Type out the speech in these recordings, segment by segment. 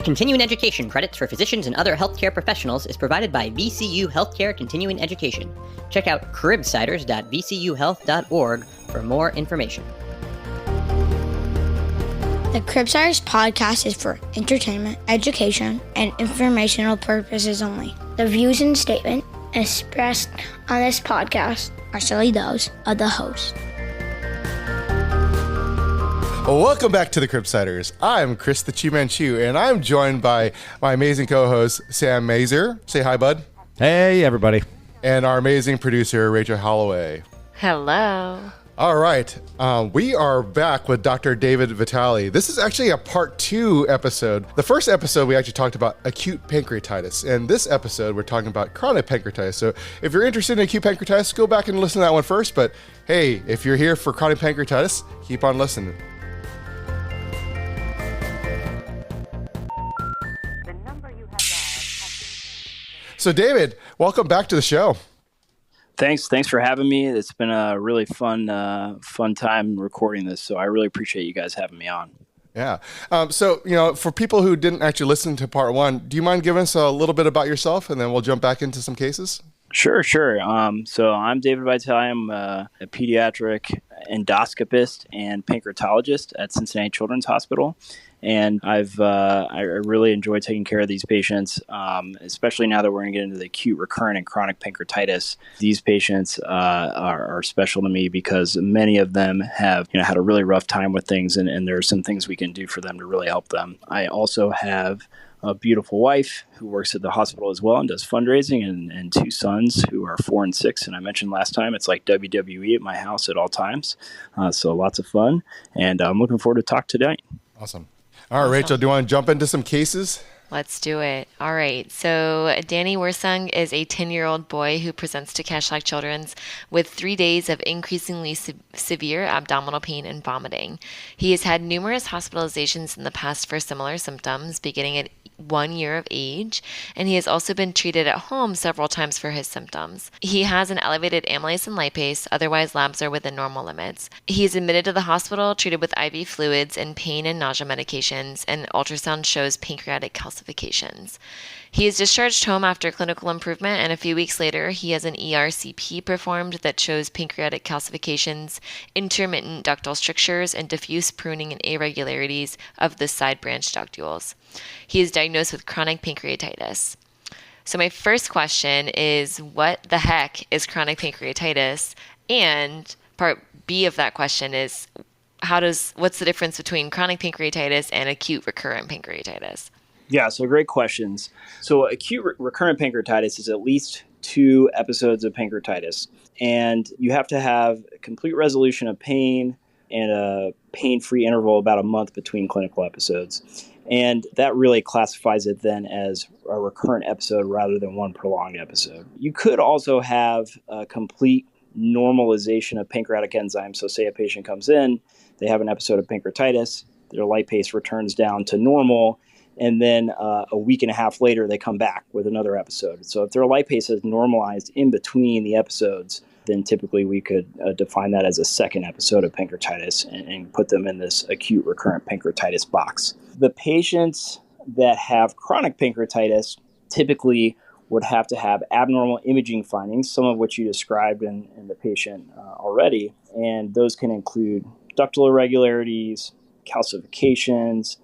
Continuing education credits for physicians and other healthcare professionals is provided by VCU Healthcare Continuing Education. Check out cribsiders.vcuhealth.org for more information. The Cribsiders podcast is for entertainment, education, and informational purposes only. The views and statements expressed on this podcast are solely those of the host. Welcome back to the Cribsiders. I'm Chris the Chew Manchu, and I'm joined by my amazing co-host, Sam Mazer. Say hi, bud. Hey, everybody. And our amazing producer, Rachel Holloway. Hello. All right. We are back with Dr. David Vitale. This is actually a part 2 episode. The first episode, we actually talked about acute pancreatitis. And this episode, we're talking about chronic pancreatitis. So if you're interested in acute pancreatitis, go back and listen to that one first. But hey, if you're here for chronic pancreatitis, keep on listening. So David, welcome back to the show. Thanks for having me. It's been a really fun time recording this. So I really appreciate you guys having me on. Yeah. So, for people who didn't actually listen to part 1, do you mind giving us a little bit about yourself and then we'll jump back into some cases? Sure. So I'm David Vitale. I'm a pediatric endoscopist and pancreatologist at Cincinnati Children's Hospital. And I really enjoy taking care of these patients, especially now that we're going to get into the acute recurrent and chronic pancreatitis. These patients are special to me because many of them have had a really rough time with things, and there are some things we can do for them to really help them. I also have a beautiful wife who works at the hospital as well and does fundraising, and 2 sons who are 4 and 6. And I mentioned last time, it's like WWE at my house at all times. So lots of fun, and I'm looking forward to talk tonight. Awesome. All right, Rachel, do you want to jump into some cases? Let's do it. All right. So Danny Worsung is a 10-year-old boy who presents to Cashlack Children's with 3 days of increasingly severe abdominal pain and vomiting. He has had numerous hospitalizations in the past for similar symptoms, beginning at 1 year of age, and he has also been treated at home several times for his symptoms. He has an elevated amylase and lipase, otherwise labs are within normal limits. He is admitted to the hospital, treated with IV fluids and pain and nausea medications, and ultrasound shows pancreatic calcifications. He is discharged home after clinical improvement, and a few weeks later, he has an ERCP performed that shows pancreatic calcifications, intermittent ductal strictures, and diffuse pruning and irregularities of the side branch ductules. He is diagnosed with chronic pancreatitis. So my first question is, what the heck is chronic pancreatitis? And part B of that question is, what's the difference between chronic pancreatitis and acute recurrent pancreatitis? Yeah, so great questions. So acute recurrent pancreatitis is at least 2 episodes of pancreatitis, and you have to have a complete resolution of pain and a pain-free interval about a month between clinical episodes. And that really classifies it then as a recurrent episode rather than one prolonged episode. You could also have a complete normalization of pancreatic enzymes. So say a patient comes in, they have an episode of pancreatitis, their lipase returns down to normal, and then a week and a half later, they come back with another episode. So if their lipase is normalized in between the episodes, then typically we could define that as a second episode of pancreatitis and put them in this acute recurrent pancreatitis box. The patients that have chronic pancreatitis typically would have to have abnormal imaging findings, some of which you described in the patient already. And those can include ductal irregularities, calcifications,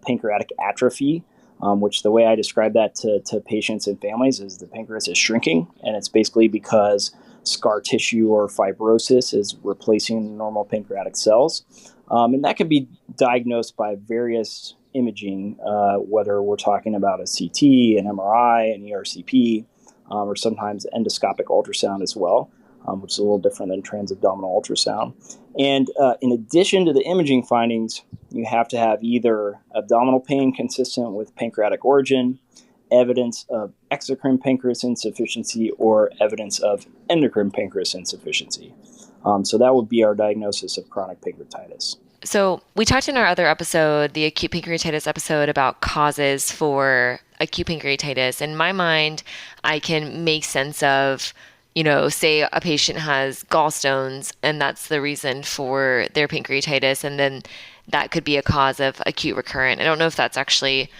pancreatic atrophy, which the way I describe that to patients and families is the pancreas is shrinking, and it's basically because scar tissue or fibrosis is replacing normal pancreatic cells. And that can be diagnosed by various imaging, whether we're talking about a CT, an MRI, an ERCP, or sometimes endoscopic ultrasound as well, which is a little different than transabdominal ultrasound. And in addition to the imaging findings, you have to have either abdominal pain consistent with pancreatic origin, evidence of exocrine pancreas insufficiency, or evidence of endocrine pancreas insufficiency. So that would be our diagnosis of chronic pancreatitis. So we talked in our other episode, the acute pancreatitis episode, about causes for acute pancreatitis. In my mind, I can make sense of, say a patient has gallstones and that's the reason for their pancreatitis, and then that could be a cause of acute recurrent. I don't know if that's actually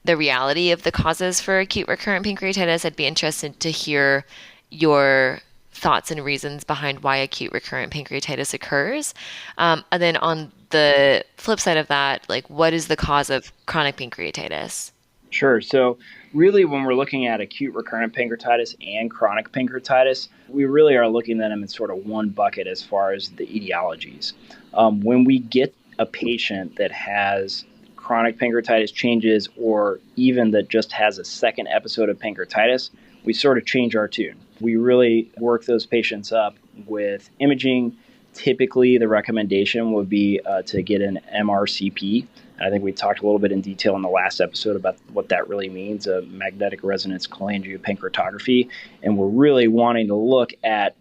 the reality of the causes for acute recurrent pancreatitis. I'd be interested to hear your thoughts and reasons behind why acute recurrent pancreatitis occurs. And then on the flip side of that, like, what is the cause of chronic pancreatitis? Sure. So really, when we're looking at acute recurrent pancreatitis and chronic pancreatitis, we really are looking at them in sort of one bucket as far as the etiologies. When we get a patient that has chronic pancreatitis changes, or even that just has a second episode of pancreatitis, we sort of change our tune. We really work those patients up with imaging. Typically, the recommendation would be to get an MRCP. I think we talked a little bit in detail in the last episode about what that really means, a magnetic resonance cholangiopancreatography. And we're really wanting to look at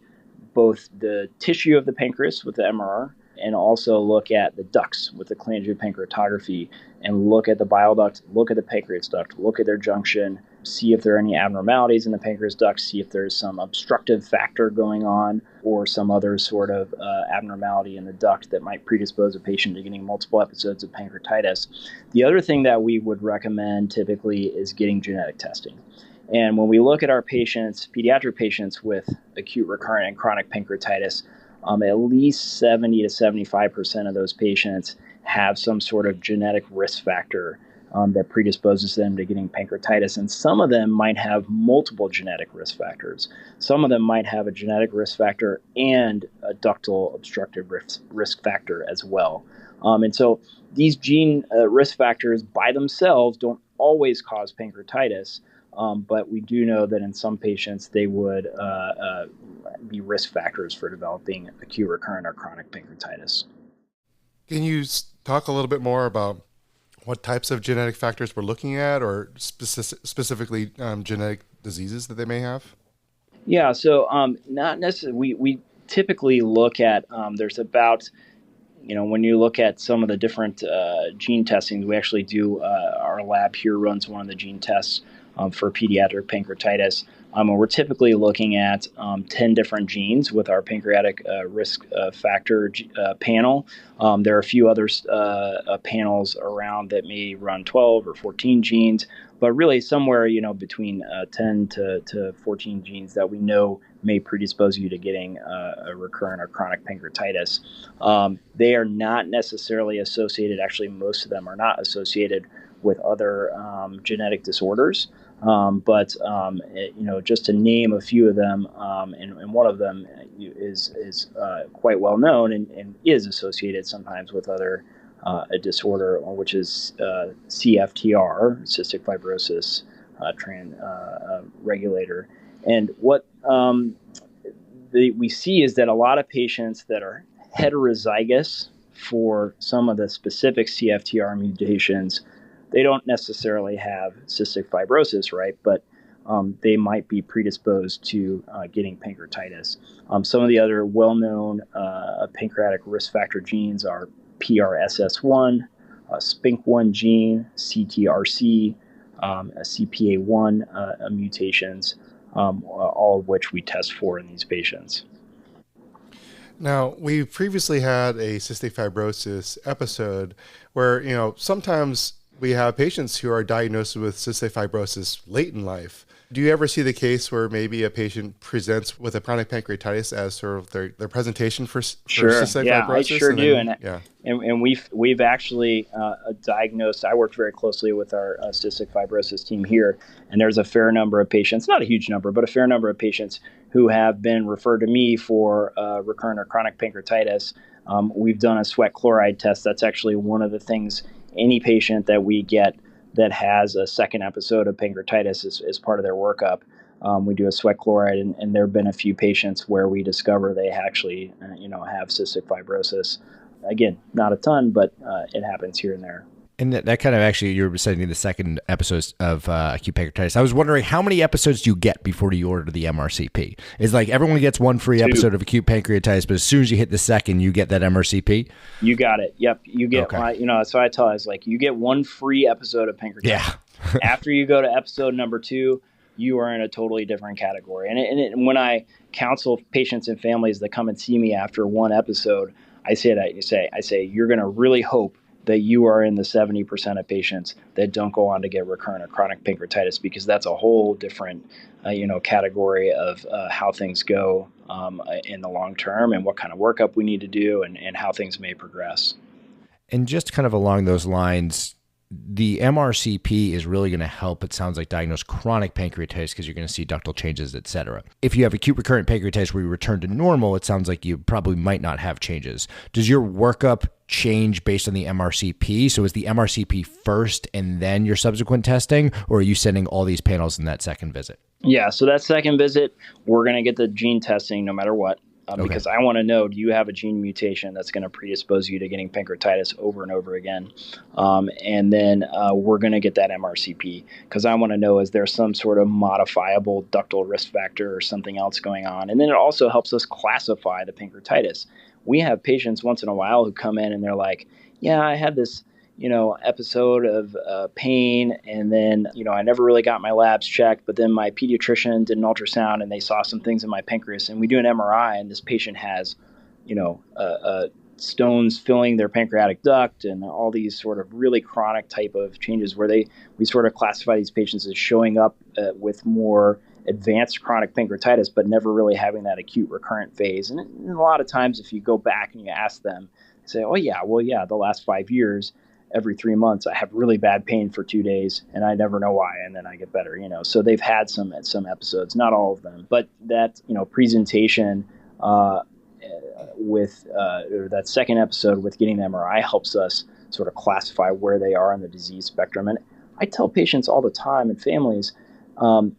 both the tissue of the pancreas with the MRR, and also look at the ducts with the cholangiopancreatography, and look at the bile duct, look at the pancreas duct, look at their junction, see if there are any abnormalities in the pancreas duct, see if there's some obstructive factor going on or some other sort of abnormality in the duct that might predispose a patient to getting multiple episodes of pancreatitis. The other thing that we would recommend typically is getting genetic testing. And when we look at our patients, pediatric patients with acute recurrent and chronic pancreatitis, at least 70 to 75% of those patients have some sort of genetic risk factor that predisposes them to getting pancreatitis. And some of them might have multiple genetic risk factors. Some of them might have a genetic risk factor and a ductal obstructive risk factor as well. And so these gene risk factors by themselves don't always cause pancreatitis. But we do know that in some patients, they would be risk factors for developing acute recurrent or chronic pancreatitis. Can you talk a little bit more about what types of genetic factors we're looking at, or specifically genetic diseases that they may have? Yeah, so not necessarily. We typically look at, there's about, when you look at some of the different gene testings, we actually do, our lab here runs one of the gene tests for pediatric pancreatitis. And we're typically looking at 10 different genes with our pancreatic risk factor panel. There are a few other panels around that may run 12 or 14 genes, but really somewhere between 10 to 14 genes that we know may predispose you to getting a recurrent or chronic pancreatitis. They are not necessarily associated, actually most of them are not associated with other genetic disorders. But just to name a few of them, and one of them is quite well known and is associated sometimes with other a disorder, which is CFTR, cystic fibrosis regulator. And what we see is that a lot of patients that are heterozygous for some of the specific CFTR mutations, they don't necessarily have cystic fibrosis, right? But they might be predisposed to getting pancreatitis. Some of the other well-known pancreatic risk factor genes are PRSS1, SPINK1 gene, CTRC, CPA1 mutations, all of which we test for in these patients. Now, we previously had a cystic fibrosis episode where, sometimes we have patients who are diagnosed with cystic fibrosis late in life. Do you ever see the case where maybe a patient presents with a chronic pancreatitis as sort of their presentation for cystic fibrosis? I sure do. And we've actually diagnosed, I worked very closely with our cystic fibrosis team here, and there's a fair number of patients, not a huge number, but a fair number of patients who have been referred to me for recurrent or chronic pancreatitis. We've done a sweat chloride test. That's actually one of the things any patient that we get that has a second episode of pancreatitis is part of their workup. We do a sweat chloride, and there have been a few patients where we discover they actually, have cystic fibrosis. Again, not a ton, but it happens here and there. And that kind of actually, you were saying the second episodes of acute pancreatitis. I was wondering, how many episodes do you get before you order the MRCP? Is like everyone gets one free episode of acute pancreatitis, but as soon as you hit the second, you get that MRCP? You got it. Yep. You get, okay. So I tell us, you get one free episode of pancreatitis. Yeah. After you go to episode number 2, you are in a totally different category. And when I counsel patients and families that come and see me after one episode, I say, you're going to really hope that you are in the 70% of patients that don't go on to get recurrent or chronic pancreatitis, because that's a whole different, category of how things go in the long term and what kind of workup we need to do and how things may progress. And just kind of along those lines, the MRCP is really going to help, it sounds like, diagnose chronic pancreatitis because you're going to see ductal changes, et cetera. If you have acute recurrent pancreatitis where you return to normal, it sounds like you probably might not have changes. Does your workup change based on the MRCP? So is the MRCP first and then your subsequent testing, or are you sending all these panels in that second visit? Yeah, so that second visit, we're going to get the gene testing no matter what. Because I want to know, do you have a gene mutation that's going to predispose you to getting pancreatitis over and over again? And then we're going to get that MRCP because I want to know, is there some sort of modifiable ductal risk factor or something else going on? And then it also helps us classify the pancreatitis. We have patients once in a while who come in and they're like, yeah, I had this episode of pain, and then, I never really got my labs checked, but then my pediatrician did an ultrasound and they saw some things in my pancreas, and we do an MRI and this patient has, stones filling their pancreatic duct and all these sort of really chronic type of changes where we sort of classify these patients as showing up with more advanced chronic pancreatitis, but never really having that acute recurrent phase. And a lot of times if you go back and you ask them, say, oh yeah, well, yeah, the last 5 years, every 3 months, I have really bad pain for 2 days and I never know why. And then I get better, So they've had some episodes, not all of them, but that, presentation with or that second episode with getting the MRI helps us sort of classify where they are on the disease spectrum. And I tell patients all the time and families, I'm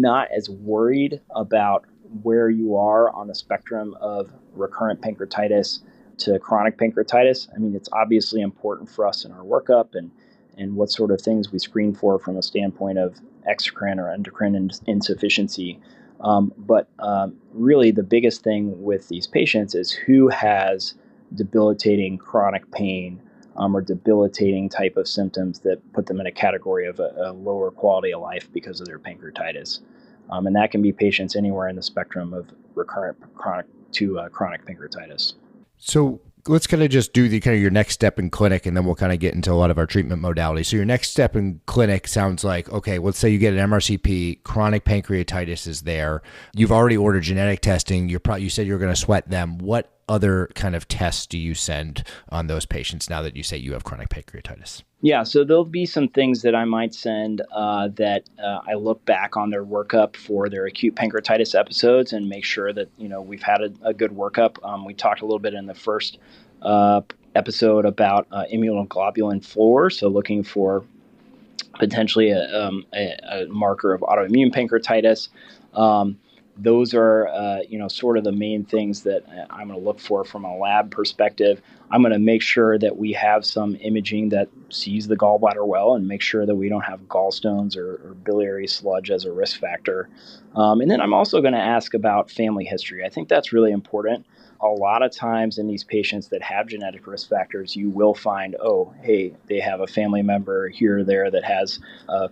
not as worried about where you are on the spectrum of recurrent pancreatitis to chronic pancreatitis. I mean, it's obviously important for us in our workup and what sort of things we screen for from a standpoint of exocrine or endocrine insufficiency. But really the biggest thing with these patients is who has debilitating chronic pain or debilitating type of symptoms that put them in a category of a lower quality of life because of their pancreatitis. And that can be patients anywhere in the spectrum of recurrent chronic to chronic pancreatitis. So let's kind of just do your next step in clinic, and then we'll kind of get into a lot of our treatment modalities. So your next step in clinic sounds like, okay, let's say you get an MRCP, chronic pancreatitis is there. You've already ordered genetic testing. You said you're going to sweat them. What other kind of tests do you send on those patients now that you say you have chronic pancreatitis? Yeah, so there'll be some things that I might send that I look back on their workup for their acute pancreatitis episodes and make sure that, we've had a good workup. We talked a little bit in the first episode about immunoglobulin floor, so looking for potentially a marker of autoimmune pancreatitis. Those are, sort of the main things that I'm going to look for from a lab perspective. I'm going to make sure that we have some imaging that sees the gallbladder well and make sure that we don't have gallstones or biliary sludge as a risk factor. And then I'm also going to ask about family history. I think that's really important. A lot of times in these patients that have genetic risk factors, you will find, oh, hey, they have a family member here or there that has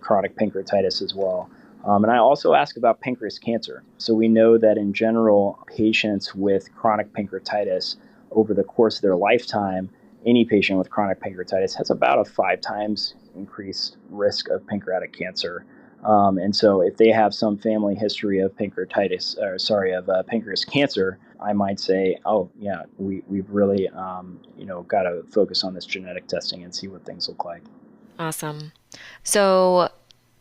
chronic pancreatitis as well. And I also ask about pancreas cancer. So we know that in general, patients with chronic pancreatitis over the course of their lifetime, any patient with chronic pancreatitis has about a 5 times increased risk of pancreatic cancer. And so if they have some family history of pancreas cancer, I might say, oh, yeah, we've really, got to focus on this genetic testing and see what things look like. Awesome. So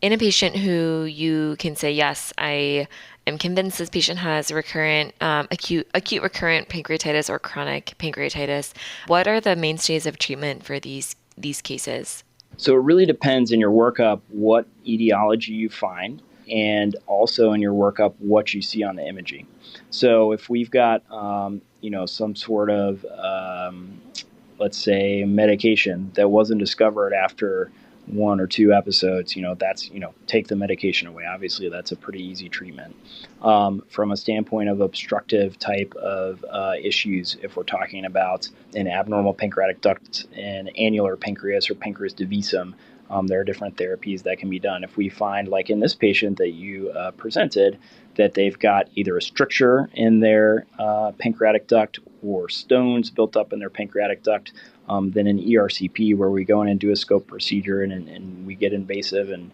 in a patient who you can say, yes, I am convinced this patient has recurrent, acute recurrent pancreatitis or chronic pancreatitis, what are the mainstays of treatment for these cases? So it really depends in your workup what etiology you find, and also in your workup what you see on the imaging. So if we've got, some sort of, let's say, medication that wasn't discovered after 1 or 2 episodes, that's, take the medication away. Obviously, that's a pretty easy treatment. From a standpoint of obstructive type of issues, if we're talking about an abnormal pancreatic duct and annular pancreas or pancreas divisum, there are different therapies that can be done. If we find, like in this patient that you presented, that they've got either a stricture in their pancreatic duct or stones built up in their pancreatic duct than an ERCP, where we go in and do a scope procedure and we get invasive and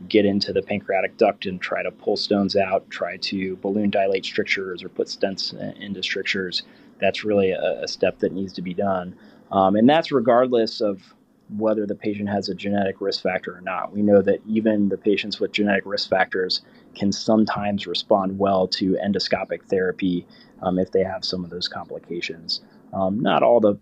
get into the pancreatic duct and try to pull stones out, try to balloon dilate strictures or put stents into strictures. That's really a step that needs to be done. And that's regardless of whether the patient has a genetic risk factor or not. We know that even the patients with genetic risk factors can sometimes respond well to endoscopic therapy if they have some of those complications. Not all the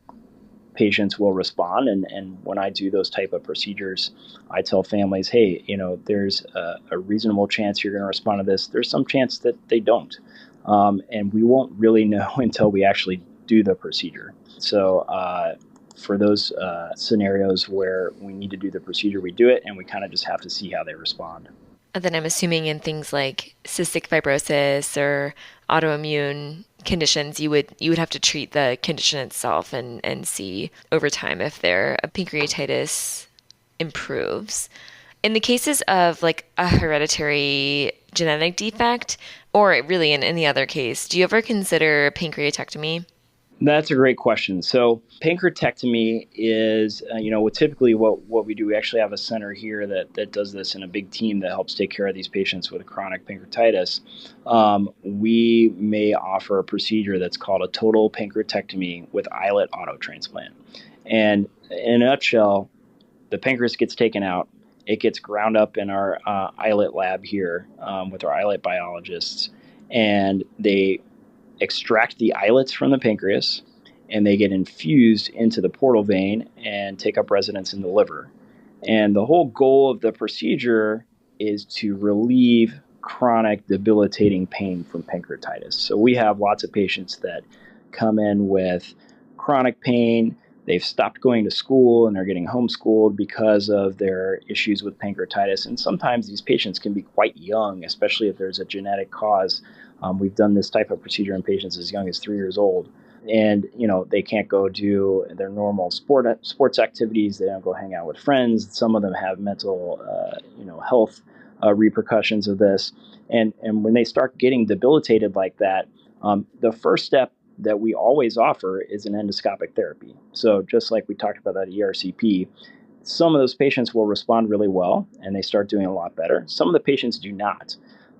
patients will respond. And when I do those type of procedures, I tell families, hey, there's a reasonable chance you're going to respond to this. There's some chance that they don't. And we won't really know until we actually do the procedure. So for those scenarios where we need to do the procedure, we do it, and we kind of just have to see how they respond. And then I'm assuming in things like cystic fibrosis or autoimmune conditions, you would have to treat the condition itself and see over time if their pancreatitis improves. In the cases of like a hereditary genetic defect, or really in any other case, do you ever consider pancreatectomy? That's a great question. So pancreatectomy is, typically what we do. We actually have a center here that does this, and a big team that helps take care of these patients with chronic pancreatitis. We may offer a procedure that's called a total pancreatectomy with islet autotransplant. And in a nutshell, the pancreas gets taken out. It gets ground up in our islet lab here with our islet biologists, and they extract the islets from the pancreas, and they get infused into the portal vein and take up residence in the liver. And the whole goal of the procedure is to relieve chronic debilitating pain from pancreatitis. So we have lots of patients that come in with chronic pain. They've stopped going to school and they're getting homeschooled because of their issues with pancreatitis. And sometimes these patients can be quite young, especially if there's a genetic cause. We've done this type of procedure in patients as young as 3 years old. And, they can't go do their normal sports activities. They don't go hang out with friends. Some of them have mental, health repercussions of this. And when they start getting debilitated like that, the first step that we always offer is an endoscopic therapy. So just like we talked about that ERCP, some of those patients will respond really well and they start doing a lot better. Some of the patients do not.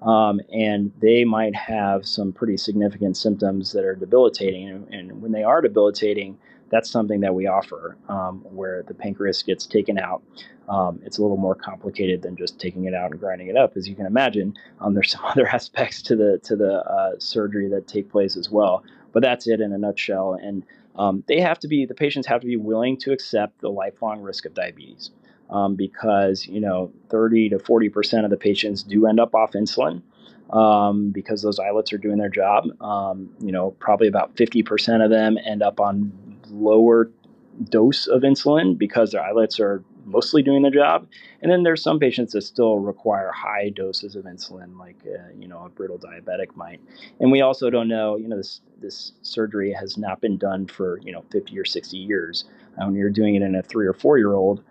And they might have some pretty significant symptoms that are debilitating. And when they are debilitating, that's something that we offer, where the pancreas gets taken out. It's a little more complicated than just taking it out and grinding it up, as you can imagine. There's some other aspects to the surgery that take place as well. But that's it in a nutshell. And the patients have to be willing to accept the lifelong risk of diabetes. Because 30 to 40% of the patients do end up off insulin because those islets are doing their job. Probably about 50% of them end up on lower dose of insulin because their islets are mostly doing the job. And then there's some patients that still require high doses of insulin, like a brittle diabetic might. And we also don't know, this surgery has not been done for 50 or 60 years. When you're doing it in a 3 or 4 year old,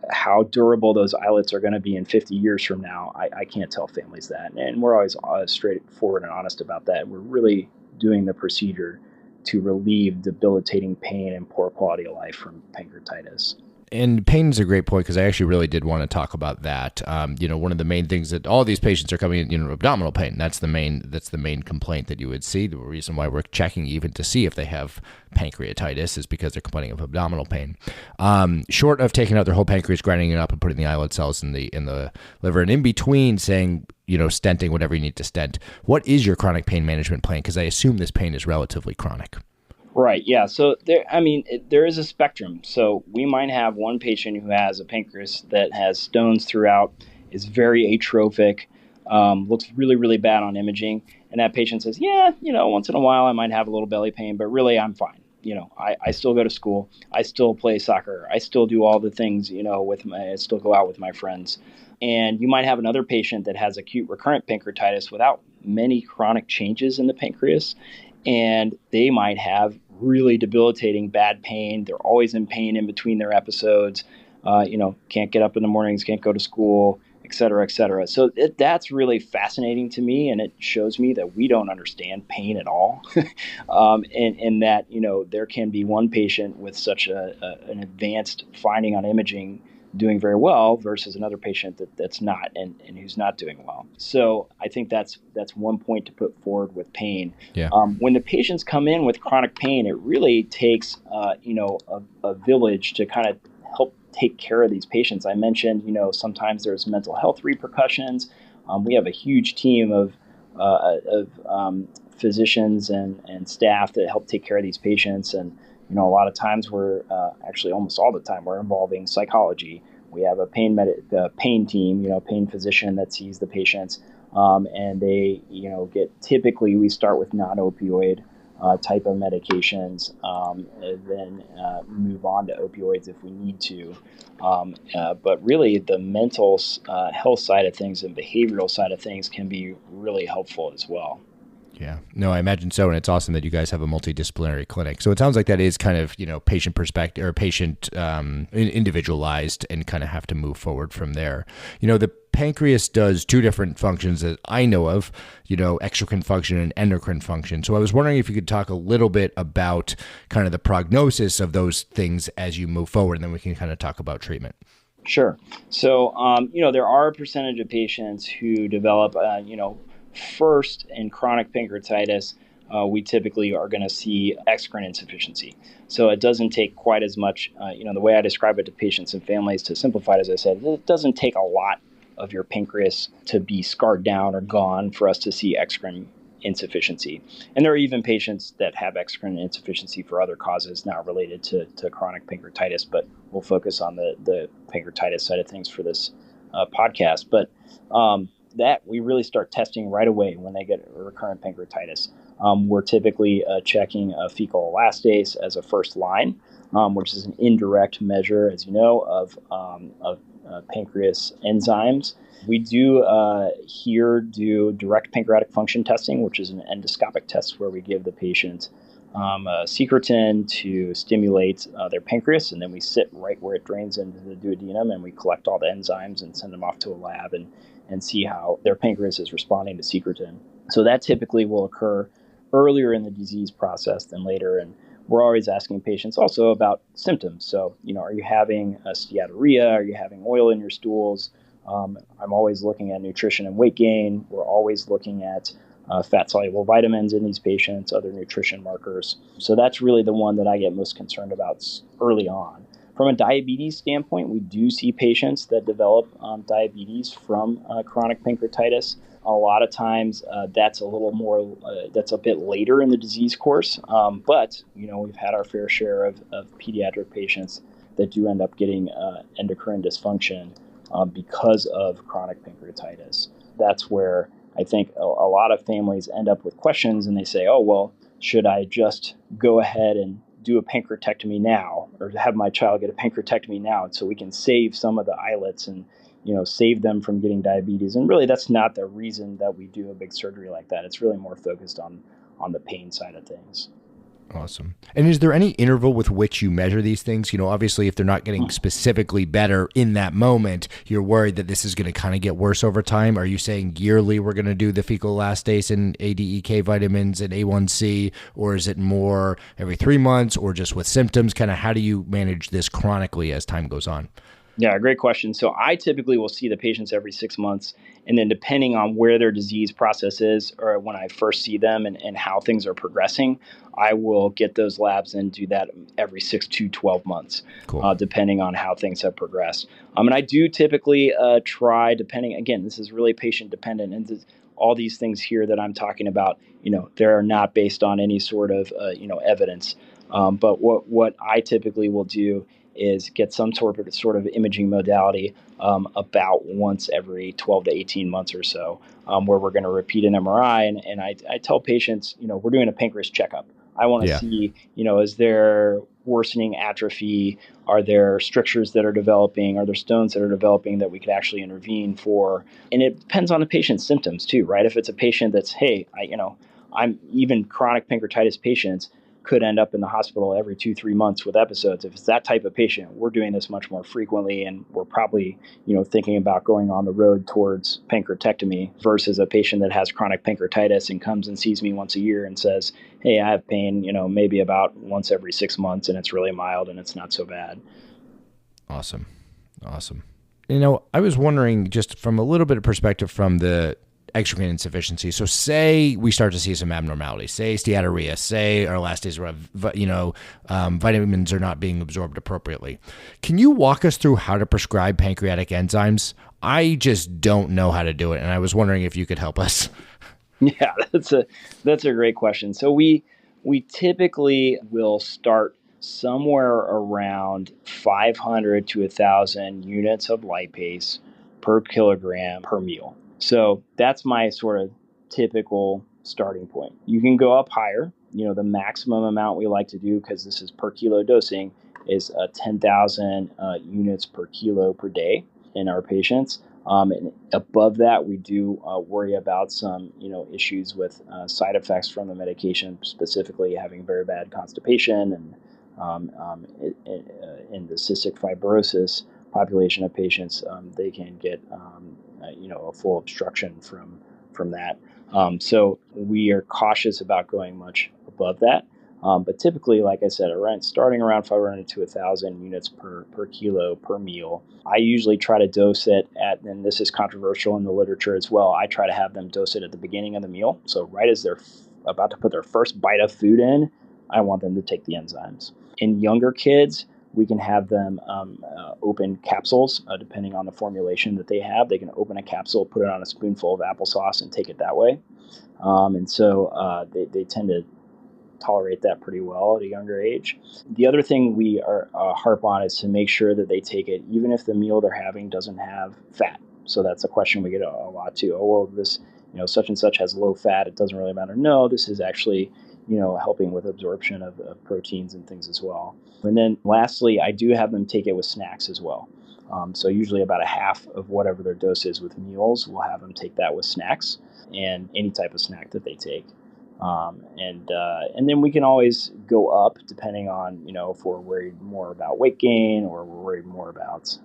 how durable those islets are going to be in 50 years from now, I can't tell families that. And we're always straightforward and honest about that. We're really doing the procedure to relieve debilitating pain and poor quality of life from pancreatitis. And pain is a great point, because I actually really did want to talk about that. One of the main things that all these patients are coming in, abdominal pain. That's the main complaint that you would see. The reason why we're checking even to see if they have pancreatitis is because they're complaining of abdominal pain. Short of taking out their whole pancreas, grinding it up, and putting the islet cells in the liver, and in between saying, stenting, whatever you need to stent, what is your chronic pain management plan? Because I assume this pain is relatively chronic. Right. Yeah. So there is a spectrum. So we might have one patient who has a pancreas that has stones throughout, is very atrophic, looks really, really bad on imaging. And that patient says, once in a while I might have a little belly pain, but really I'm fine. I still go to school. I still play soccer. I still do all the things, I still go out with my friends. And you might have another patient that has acute recurrent pancreatitis without many chronic changes in the pancreas. And they might have really debilitating bad pain. They're always in pain in between their episodes. Can't get up in the mornings, can't go to school, et cetera, et cetera. So that's really fascinating to me, and it shows me that we don't understand pain at all, and that, there can be one patient with such an advanced finding on imaging doing very well versus another patient that's not and who's not doing well. So I think that's one point to put forward with pain. Yeah. When the patients come in with chronic pain, it really takes a village to kind of help take care of these patients. I mentioned, sometimes there's mental health repercussions. We have a huge team of physicians and staff that help take care of these patients. And, a lot of times we're actually almost all the time we're involving psychology. We have a pain team, pain physician that sees the patients. And they, typically we start with non-opioid type of medications, and then move on to opioids if we need to. But really the mental health side of things and behavioral side of things can be really helpful as well. Yeah, no, I imagine so. And it's awesome that you guys have a multidisciplinary clinic. So it sounds like that is kind of, patient perspective or patient individualized, and kind of have to move forward from there. The pancreas does two different functions that I know of, exocrine function and endocrine function. So I was wondering if you could talk a little bit about kind of the prognosis of those things as you move forward, and then we can kind of talk about treatment. Sure. So, there are a percentage of patients who develop, first in chronic pancreatitis, we typically are going to see exocrine insufficiency. So it doesn't take quite as much, the way I describe it to patients and families, to simplify it, as I said, it doesn't take a lot of your pancreas to be scarred down or gone for us to see exocrine insufficiency. And there are even patients that have exocrine insufficiency for other causes now related to chronic pancreatitis, but we'll focus on the pancreatitis side of things for this podcast. But that we really start testing right away when they get recurrent pancreatitis. We're typically checking fecal elastase as a first line, which is an indirect measure, as you know, of pancreas enzymes. We do do direct pancreatic function testing, which is an endoscopic test where we give the patient secretin to stimulate their pancreas, and then we sit right where it drains into the duodenum, and we collect all the enzymes and send them off to a lab and see how their pancreas is responding to secretin. So that typically will occur earlier in the disease process than later. And we're always asking patients also about symptoms. So, are you having a steatorrhea? Are you having oil in your stools? I'm always looking at nutrition and weight gain. We're always looking at fat-soluble vitamins in these patients, other nutrition markers. So that's really the one that I get most concerned about early on. From a diabetes standpoint, we do see patients that develop diabetes from chronic pancreatitis. A lot of times that's a little more, that's a bit later in the disease course. But, we've had our fair share of pediatric patients that do end up getting endocrine dysfunction because of chronic pancreatitis. That's where I think a lot of families end up with questions, and they say, oh, well, should I just go ahead and do a pancreatectomy now, or have my child get a pancreatectomy now, so we can save some of the islets and save them from getting diabetes? And really, that's not the reason that we do a big surgery like that. It's really more focused on the pain side of things. Awesome. And is there any interval with which you measure these things? Obviously, if they're not getting specifically better in that moment, you're worried that this is going to kind of get worse over time. Are you saying yearly we're going to do the fecal elastase and ADEK vitamins and A1C, or is it more every 3 months, or just with symptoms? Kind of how do you manage this chronically as time goes on? Yeah, great question. So I typically will see the patients every 6 months, and then depending on where their disease process is, or when I first see them and how things are progressing, I will get those labs and do that every 6 to 12 months, cool. Depending on how things have progressed. And I do typically try, again, this is really patient dependent, and all these things here that I'm talking about, they're not based on any sort of, evidence. But what I typically will do is get some sort of imaging modality about once every 12 to 18 months or so, where we're going to repeat an MRI. And I tell patients, we're doing a pancreas checkup. I want to see, is there worsening atrophy? Are there strictures that are developing? Are there stones that are developing that we could actually intervene for? And it depends on the patient's symptoms too, right? If it's a patient that's, hey, I'm even chronic pancreatitis patients, could end up in the hospital every 2-3 months with episodes. If it's that type of patient, we're doing this much more frequently, and we're probably, thinking about going on the road towards pancreatectomy versus a patient that has chronic pancreatitis and comes and sees me once a year and says, hey, I have pain, maybe about once every 6 months, and it's really mild and it's not so bad. Awesome. I was wondering, just from a little bit of perspective from the exocrine insufficiency. So say we start to see some abnormalities, say steatorrhea, say our elastase, vitamins are not being absorbed appropriately. Can you walk us through how to prescribe pancreatic enzymes? I just don't know how to do it, and I was wondering if you could help us. Yeah, that's a great question. So we typically will start somewhere around 500 to 1,000 units of lipase per kilogram per meal. So that's my sort of typical starting point. You can go up higher. The maximum amount we like to do, because this is per kilo dosing, is 10,000 units per kilo per day in our patients. And above that, we do worry about some, issues with side effects from the medication, specifically having very bad constipation and in the cystic fibrosis population of patients, they can get a full obstruction from that. So we are cautious about going much above that. But typically, like I said, starting around 500 to 1,000 units per kilo per meal. I usually try to dose it at, and this is controversial in the literature as well, I try to have them dose it at the beginning of the meal. So right as they're about to put their first bite of food in, I want them to take the enzymes. In younger kids, we can have them open capsules, depending on the formulation that they have. They can open a capsule, put it on a spoonful of applesauce, and take it that way. And so they tend to tolerate that pretty well at a younger age. The other thing we are harp on is to make sure that they take it even if the meal they're having doesn't have fat. So that's a question we get a lot too. Oh, well, this such and such has low fat, it doesn't really matter. No, this is actually helping with absorption of proteins and things as well. And then lastly, I do have them take it with snacks as well. So usually about a half of whatever their dose is with meals, we'll have them take that with snacks and any type of snack that they take. And then we can always go up depending on, if we're worried more about weight gain or we're worried more about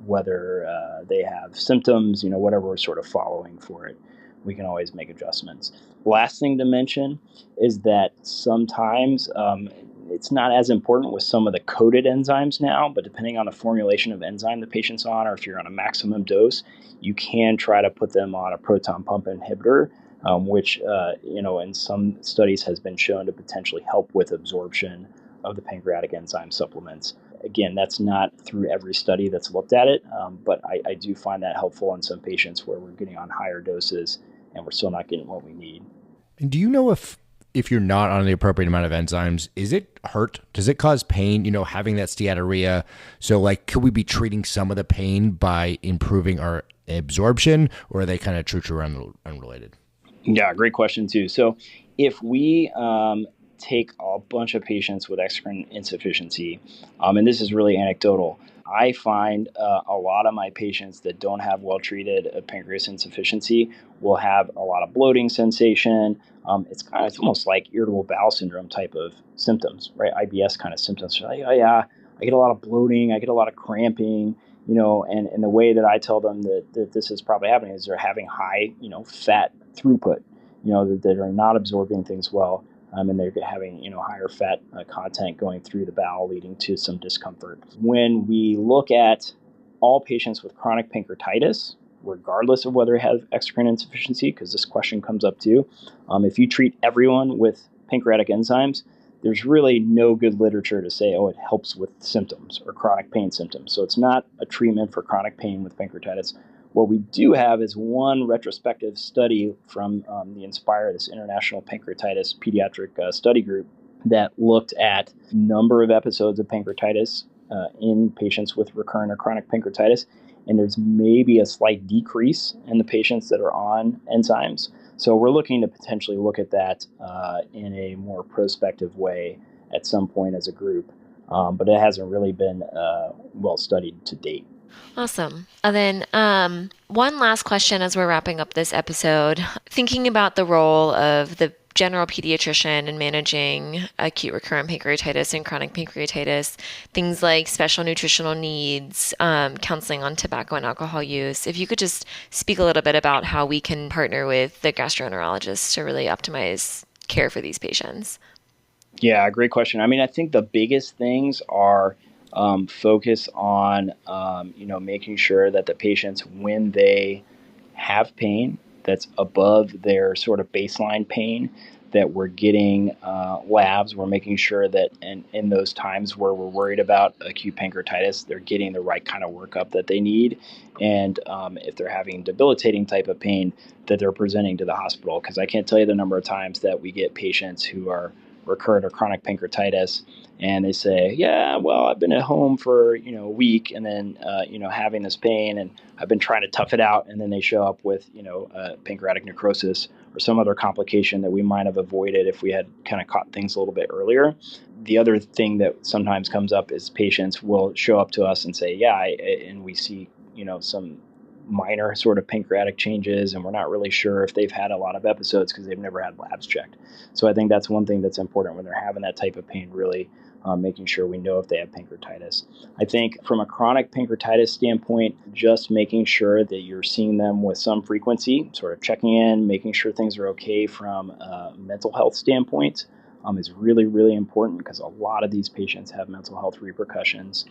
whether they have symptoms, whatever we're sort of following for it, we can always make adjustments. Last thing to mention is that sometimes it's not as important with some of the coated enzymes now, but depending on the formulation of enzyme the patient's on, or if you're on a maximum dose, you can try to put them on a proton pump inhibitor, which, in some studies has been shown to potentially help with absorption of the pancreatic enzyme supplements. Again, that's not through every study that's looked at it, but I do find that helpful in some patients where we're getting on higher doses and we're still not getting what we need. And do you know if you're not on the appropriate amount of enzymes, is it hurt? Does it cause pain, having that steatorrhea? So could we be treating some of the pain by improving our absorption, or are they kind of true unrelated? Yeah, great question too. So if we take a bunch of patients with exocrine insufficiency, and this is really anecdotal, I find a lot of my patients that don't have well-treated pancreas insufficiency will have a lot of bloating sensation. It's almost like irritable bowel syndrome type of symptoms, right? IBS kind of symptoms. Like, oh yeah, I get a lot of bloating, I get a lot of cramping, and the way that I tell them that this is probably happening is they're having high, fat throughput, that are not absorbing things well. And they're having, higher fat content going through the bowel, leading to some discomfort. When we look at all patients with chronic pancreatitis, regardless of whether they have exocrine insufficiency, because this question comes up too, if you treat everyone with pancreatic enzymes, there's really no good literature to say, it helps with symptoms or chronic pain symptoms. So it's not a treatment for chronic pain with pancreatitis. What we do have is one retrospective study from the INSPIRE, this International Pancreatitis Pediatric Study Group, that looked at number of episodes of pancreatitis in patients with recurrent or chronic pancreatitis, and there's maybe a slight decrease in the patients that are on enzymes. So we're looking to potentially look at that in a more prospective way at some point as a group, but it hasn't really been well studied to date. Awesome. And then one last question as we're wrapping up this episode, thinking about the role of the general pediatrician and managing acute recurrent pancreatitis and chronic pancreatitis, things like special nutritional needs, counseling on tobacco and alcohol use. If you could just speak a little bit about how we can partner with the gastroenterologist to really optimize care for these patients. Yeah, great question. I mean, I think the biggest things are focus on, making sure that the patients, when they have pain that's above their sort of baseline pain, that we're getting labs, we're making sure that in those times where we're worried about acute pancreatitis, they're getting the right kind of workup that they need. And if they're having debilitating type of pain, that they're presenting to the hospital. Because I can't tell you the number of times that we get patients who are recurrent or chronic pancreatitis, and they say, yeah, well, I've been at home for, a week, and then, having this pain, and I've been trying to tough it out. And then they show up with, pancreatic necrosis or some other complication that we might have avoided if we had kind of caught things a little bit earlier. The other thing that sometimes comes up is patients will show up to us and say, yeah, and we see, some minor sort of pancreatic changes, and we're not really sure if they've had a lot of episodes because they've never had labs checked. So I think that's one thing that's important when they're having that type of pain, really making sure we know if they have pancreatitis. I think from a chronic pancreatitis standpoint, just making sure that you're seeing them with some frequency, sort of checking in, making sure things are okay from a mental health standpoint, is really, really important, because a lot of these patients have mental health repercussions.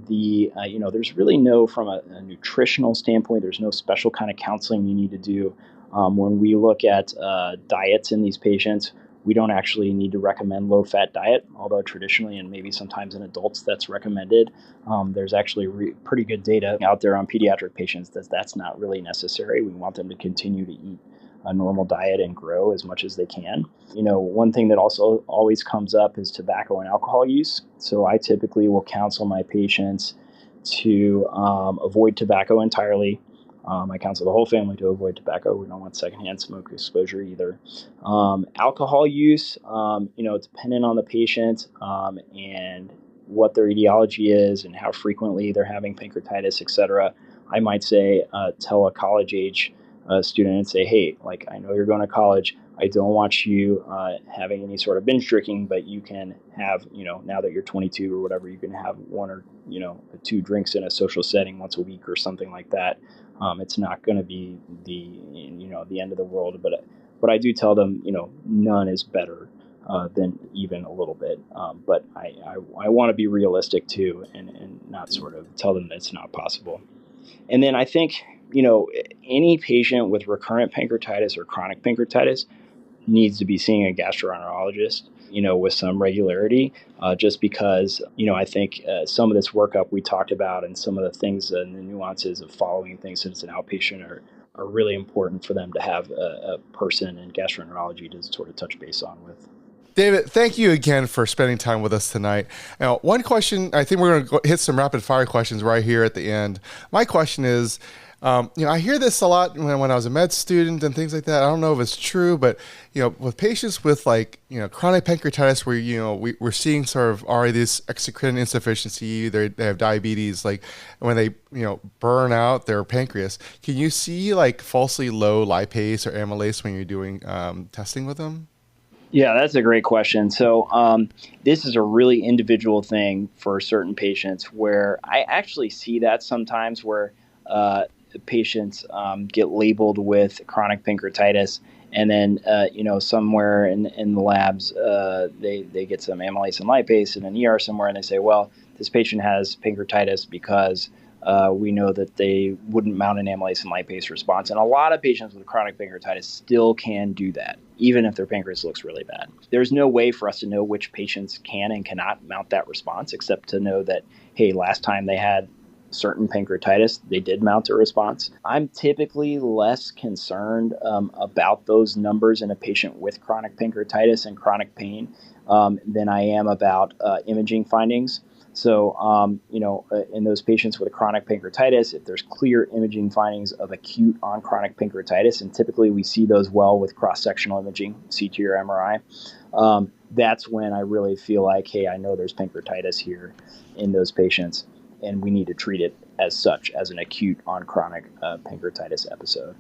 There's really no, from a nutritional standpoint, there's no special kind of counseling you need to do. When we look at diets in these patients, we don't actually need to recommend low-fat diet, although traditionally and maybe sometimes in adults that's recommended. There's actually pretty good data out there on pediatric patients that that's not really necessary. We want them to continue to eat a normal diet and grow as much as they can. One thing that also always comes up is tobacco and alcohol use. So I typically will counsel my patients to avoid tobacco entirely. I counsel the whole family to avoid tobacco. We don't want secondhand smoke exposure either. Alcohol use, depending on the patient and what their etiology is and how frequently they're having pancreatitis, et cetera, I might say, tell a college age student and say, hey, I know you're going to college. I don't want you having any sort of binge drinking, but you can have, now that you're 22 or whatever, you can have one or, 2 drinks in a social setting once a week or something like that. It's not going to be the end of the world, but I do tell them, none is better than even a little bit. But I want to be realistic too, and not sort of tell them that it's not possible. And then I think, any patient with recurrent pancreatitis or chronic pancreatitis needs to be seeing a gastroenterologist, with some regularity, just because, I think some of this workup we talked about and some of the things and the nuances of following things since an outpatient are really important for them to have a person in gastroenterology to sort of touch base on with. David, thank you again for spending time with us tonight. Now, one question, I think we're going to hit some rapid fire questions right here at the end. My question is, I hear this a lot when I was a med student and things like that. I don't know if it's true, but, with patients with chronic pancreatitis where, we're seeing sort of already this exocrine insufficiency, they have diabetes, when they, burn out their pancreas, can you see falsely low lipase or amylase when you're doing testing with them? Yeah, that's a great question. So this is a really individual thing for certain patients, where I actually see that sometimes where patients get labeled with chronic pancreatitis, and then somewhere in the labs they get some amylase and lipase in an ER somewhere, and they say, well, this patient has pancreatitis because we know that they wouldn't mount an amylase and lipase response. And a lot of patients with chronic pancreatitis still can do that, even if their pancreas looks really bad. There's no way for us to know which patients can and cannot mount that response, except to know that, hey, last time they had certain pancreatitis, they did mount a response. I'm typically less concerned about those numbers in a patient with chronic pancreatitis and chronic pain than I am about imaging findings. So, in those patients with a chronic pancreatitis, if there's clear imaging findings of acute on chronic pancreatitis, and typically we see those well with cross-sectional imaging, CT or MRI, that's when I really feel like, hey, I know there's pancreatitis here in those patients, and we need to treat it as such, as an acute on chronic pancreatitis episode.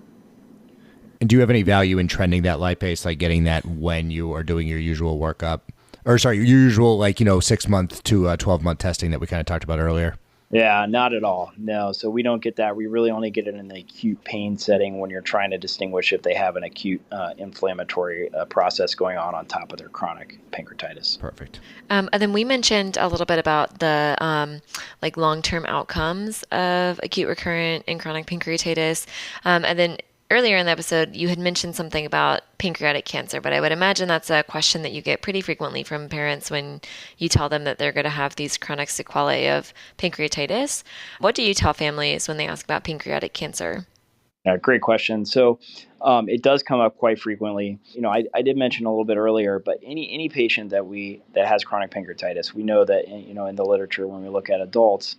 And do you have any value in trending that lipase, like getting that when you are doing your usual workup? Or sorry, your usual 6-month to 12-month testing that we kind of talked about earlier? Yeah, not at all. No. So we don't get that. We really only get it in the acute pain setting when you're trying to distinguish if they have an acute inflammatory process going on top of their chronic pancreatitis. Perfect. And then we mentioned a little bit about the long-term outcomes of acute recurrent and chronic pancreatitis. And then earlier in the episode, you had mentioned something about pancreatic cancer, but I would imagine that's a question that you get pretty frequently from parents when you tell them that they're going to have these chronic sequelae of pancreatitis. What do you tell families when they ask about pancreatic cancer? Great question. So it does come up quite frequently. I did mention a little bit earlier, but any patient that has chronic pancreatitis, we know that in the literature when we look at adults,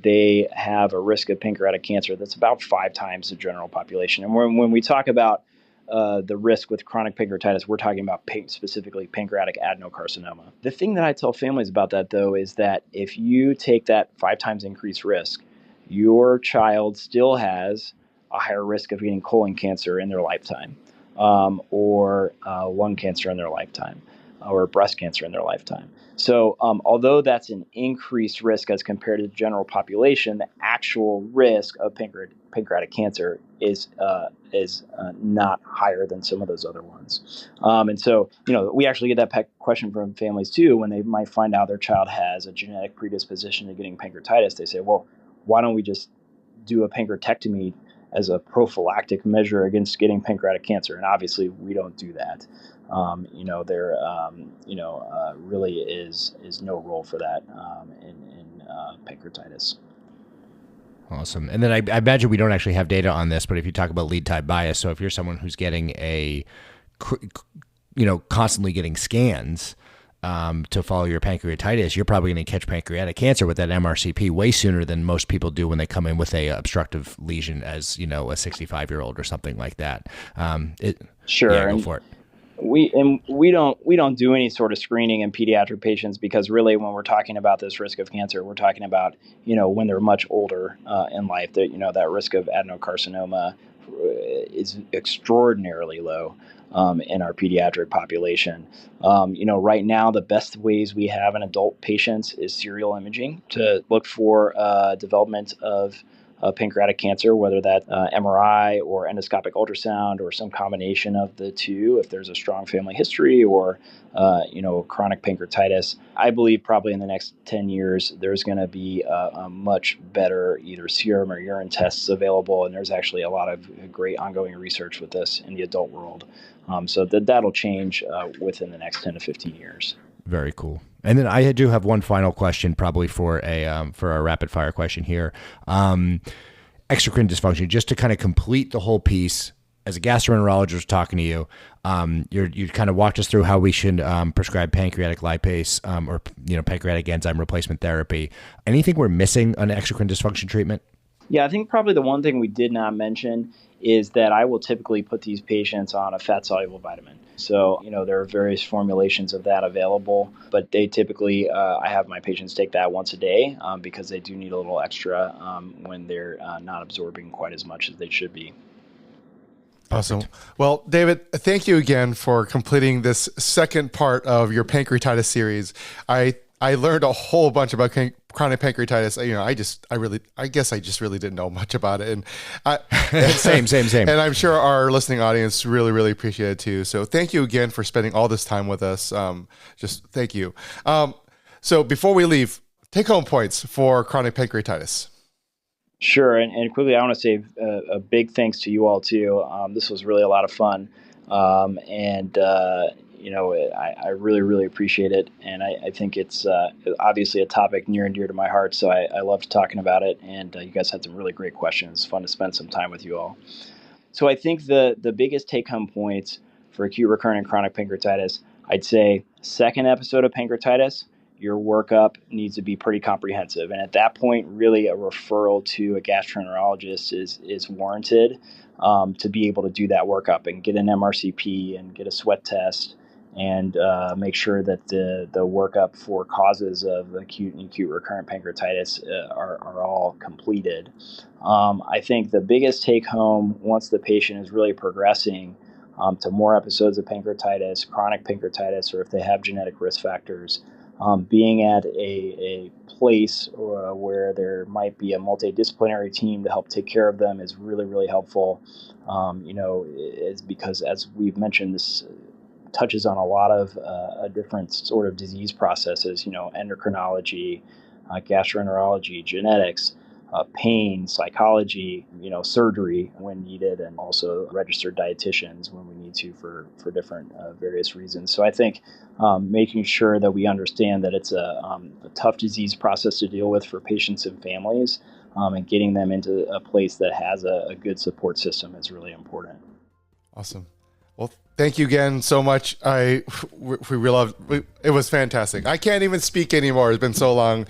they have a risk of pancreatic cancer that's about 5 times the general population. And when we talk about the risk with chronic pancreatitis, we're talking about specifically pancreatic adenocarcinoma. The thing that I tell families about that, though, is that if you take that 5 times increased risk, your child still has a higher risk of getting colon cancer in their lifetime, or lung cancer in their lifetime, or breast cancer in their lifetime. So although that's an increased risk as compared to the general population, the actual risk of pancreatic cancer is not higher than some of those other ones. And so, we actually get that question from families too when they might find out their child has a genetic predisposition to getting pancreatitis. They say, well, why don't we just do a pancreatectomy as a prophylactic measure against getting pancreatic cancer? And obviously we don't do that. There really is no role for that in pancreatitis. Awesome. And then I imagine we don't actually have data on this, but if you talk about lead time bias, so if you're someone who's getting constantly getting scans to follow your pancreatitis, you're probably going to catch pancreatic cancer with that MRCP way sooner than most people do when they come in with a obstructive lesion as, a 65-year-old or something like that. Sure. Yeah, go for it. We don't do any sort of screening in pediatric patients because really when we're talking about this risk of cancer, we're talking about, when they're much older in life, that, that risk of adenocarcinoma is extraordinarily low in our pediatric population. Right now, the best ways we have in adult patients is serial imaging to look for development of pancreatic cancer, whether that MRI or endoscopic ultrasound or some combination of the two, if there's a strong family history or, chronic pancreatitis. I believe probably in the next 10 years, there's going to be a much better either serum or urine tests available. And there's actually a lot of great ongoing research with this in the adult world. So that'll change within the next 10 to 15 years. Very cool. And then I do have one final question, probably for a rapid fire question here. Exocrine dysfunction, just to kind of complete the whole piece. As a gastroenterologist talking to you, you kind of walked us through how we should prescribe pancreatic lipase or pancreatic enzyme replacement therapy. Anything we're missing on exocrine dysfunction treatment? Yeah, I think probably the one thing we did not mention is that I will typically put these patients on a fat-soluble vitamin. So, there are various formulations of that available, but they typically, I have my patients take that once a day because they do need a little extra when they're not absorbing quite as much as they should be. Awesome. Well, David, thank you again for completing this second part of your pancreatitis series. I learned a whole bunch about chronic pancreatitis. I guess I just really didn't know much about it. And Same. And I'm sure our listening audience really, really appreciate it too. So thank you again for spending all this time with us. Just thank you. So before we leave, take home points for chronic pancreatitis. Sure. And quickly, I want to say a big thanks to you all too. This was really a lot of fun. I really, really appreciate it. And I think it's obviously a topic near and dear to my heart. So I loved talking about it. And you guys had some really great questions. It's fun to spend some time with you all. So I think the biggest take-home points for acute recurrent and chronic pancreatitis, I'd say second episode of pancreatitis, your workup needs to be pretty comprehensive. And at that point, really a referral to a gastroenterologist is warranted to be able to do that workup and get an MRCP and get a sweat test and make sure that the workup for causes of acute and acute recurrent pancreatitis are all completed. I think the biggest take home once the patient is really progressing to more episodes of pancreatitis, chronic pancreatitis, or if they have genetic risk factors, being at a place where there might be a multidisciplinary team to help take care of them is really, really helpful. Is because, as we've mentioned, this touches on a lot of different sort of disease processes, endocrinology, gastroenterology, genetics, pain, psychology, surgery when needed, and also registered dietitians when we need to for different various reasons. So I think making sure that we understand that it's a tough disease process to deal with for patients and families, and getting them into a place that has a good support system is really important. Awesome. Well, thank you again so much. We loved it. Was fantastic. I can't even speak anymore. It's been so long.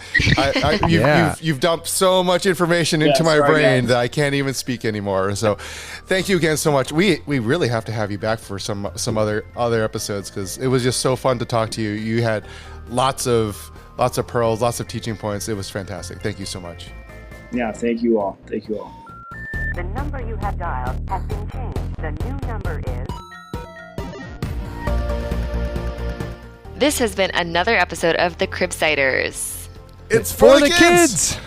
You've dumped so much information into my brain that I can't even speak anymore. So thank you again so much. We really have to have you back for some other episodes, because it was just so fun to talk to you. You had lots of pearls, lots of teaching points. It was fantastic. Thank you so much. Yeah, thank you all. Thank you all. The number you have dialed has been changed. The new number is... This has been another episode of the Cribsiders. It's for the kids!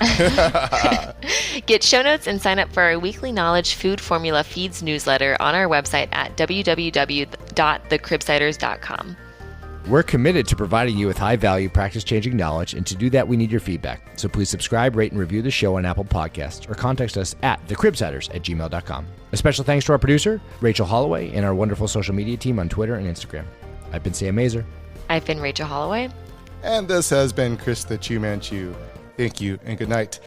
Get show notes and sign up for our weekly Knowledge Food Formula Feeds newsletter on our website at www.thecribsiders.com. We're committed to providing you with high-value, practice-changing knowledge, and to do that, we need your feedback. So please subscribe, rate, and review the show on Apple Podcasts, or contact us at thecribsiders@gmail.com. A special thanks to our producer, Rachel Holloway, and our wonderful social media team on Twitter and Instagram. I've been Sam Mazer. I've been Rachel Holloway. And this has been Chris the Chew Man Chew. Thank you and good night.